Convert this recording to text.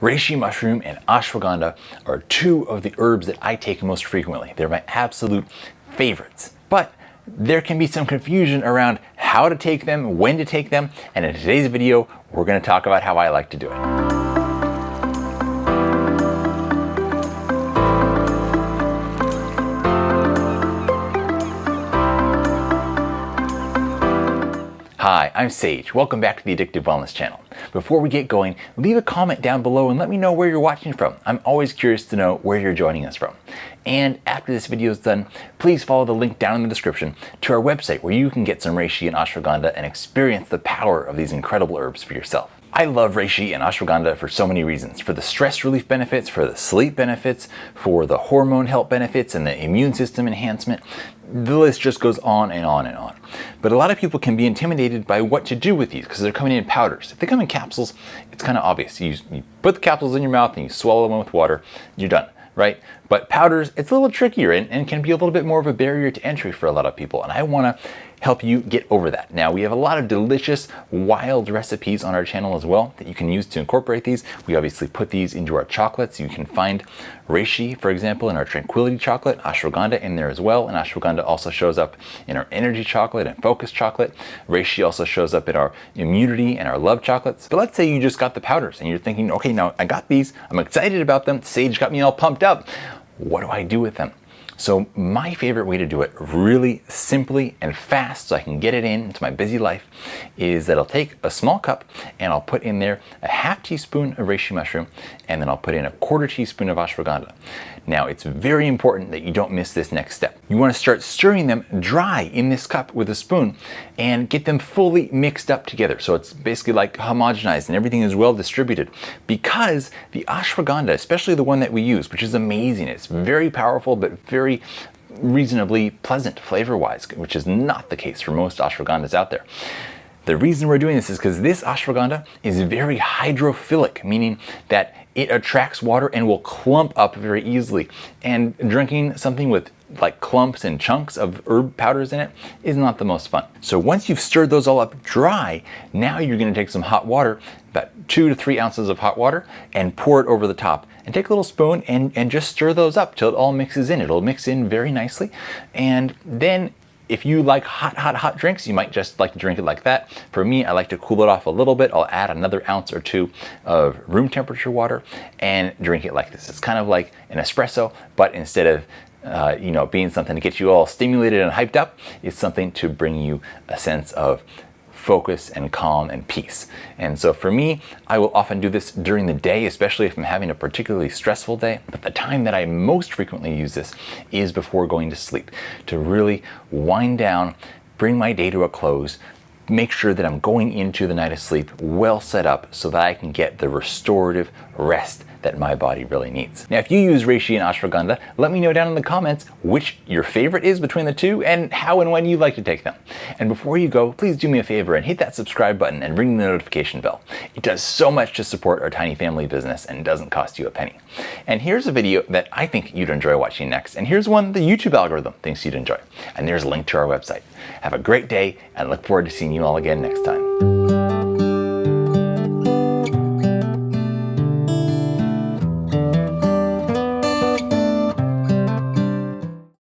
Reishi Mushroom and Ashwagandha are two of the herbs that I take most frequently. They're my absolute favorites. But there can be some confusion around how to take them, when to take them, and in today's video, we're going to talk about how I like to do it. Hi, I'm Sage. Welcome back to the Addictive Wellness channel. Before we get going, leave a comment down below and let me know where you're watching from. I'm always curious to know where you're joining us from. And after this video is done, please follow the link down in the description to our website where you can get some reishi and ashwagandha and experience the power of these incredible herbs for yourself. I love reishi and ashwagandha for so many reasons. For the stress relief benefits, for the sleep benefits, for the hormone health benefits and the immune system enhancement. The list just goes on and on and on. But a lot of people can be intimidated by what to do with these because they're coming in powders. If they come in capsules, it's kind of obvious. You put the capsules in your mouth and you swallow them with water, you're done, right? But powders, it's a little trickier and can be a little bit more of a barrier to entry for a lot of people. And I want to help you get over that. Now, we have a lot of delicious wild recipes on our channel as well that you can use to incorporate these. We obviously put these into our chocolates. You can find reishi, for example, in our tranquility chocolate, ashwagandha in there as well. And ashwagandha also shows up in our energy chocolate and focus chocolate. Reishi also shows up in our immunity and our love chocolates. But let's say you just got the powders and you're thinking, okay, now I got these, I'm excited about them. Sage got me all pumped up. What do I do with them? So my favorite way to do it really simply and fast so I can get it into my busy life is that I'll take a small cup and I'll put in there a half teaspoon of reishi mushroom and then I'll put in a quarter teaspoon of ashwagandha. Now it's very important that you don't miss this next step. You want to start stirring them dry in this cup with a spoon and get them fully mixed up together. So it's basically like homogenized and everything is well distributed because the ashwagandha, especially the one that we use, which is amazing, it's very powerful but very reasonably pleasant flavor-wise, which is not the case for most ashwagandhas out there. The reason we're doing this is because this ashwagandha is very hydrophilic, meaning that it attracts water and will clump up very easily. And drinking something with like clumps and chunks of herb powders in it is not the most fun. So once you've stirred those all up dry, now you're going to take some hot water, about 2 to 3 ounces of hot water, and pour it over the top. And take a little spoon and just stir those up till it all mixes in. It'll mix in very nicely. And then if you like hot drinks, you might just like to drink it like that. For me, I like to cool it off a little bit. I'll add another ounce or 2 of room temperature water and drink it like this. It's kind of like an espresso, but instead of being something to get you all stimulated and hyped up, it's something to bring you a sense of focus and calm and peace. And so for me, I will often do this during the day, especially if I'm having a particularly stressful day. But the time that I most frequently use this is before going to sleep, to really wind down, bring my day to a close, make sure that I'm going into the night of sleep well set up so that I can get the restorative rest that my body really needs. Now, if you use reishi and ashwagandha, let me know down in the comments which your favorite is between the two and how and when you like to take them. And before you go, please do me a favor and hit that subscribe button and ring the notification bell. It does so much to support our tiny family business and doesn't cost you a penny. And here's a video that I think you'd enjoy watching next. And here's one the YouTube algorithm thinks you'd enjoy. And there's a link to our website. Have a great day and look forward to seeing you all again next time.